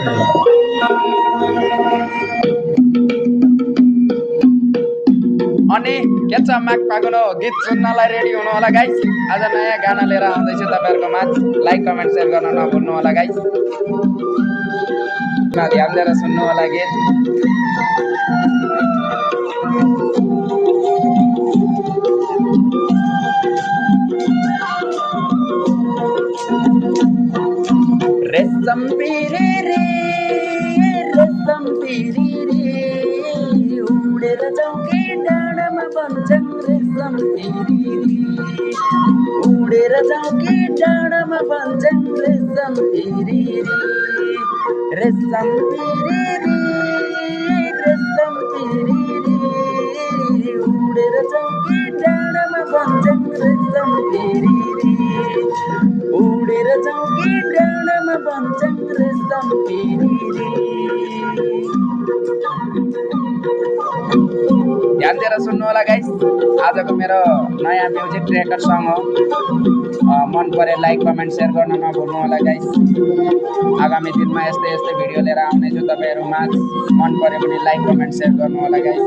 अनि केचा माक्पाको गीत सुन्नलाई रेडी हुनु होला गाइस। आज नयाँ गाना लिएर आउँदैछु तपाईहरुको माझ। लाइक कमेन्ट शेयर गर्न नभुल्नु होला गाइस। ध्यान दिएर सुन्नु होला गीत। रेशम पिरी रे उडेर जाउँ कि डाँडामा भन्छन् रेशम पिरी उडेर जाउँ कि डाँडामा भन्छन् रेशम पिरी रेशम पिरी उडेर जाउँ कि डाँडामा भन्छन् रेशम पिरी उडेर जाउँ कि डाँडामा भन्छन् रेशम पिरी। ध्यान दिएर सुन्नु होला गाइस। आजको मेरो नयाँ म्युजिक ट्र्याकर सङ हो। मन परे लाइक कमेन्ट शेयर गर्न नभुल्नु होला गाइस। आगामी दिनमा यस्तै यस्तै भिडियो लिएर आउने छु तपाईहरु माझ। मन परे पनि लाइक कमेन्ट शेयर गर्नु होला गाइस।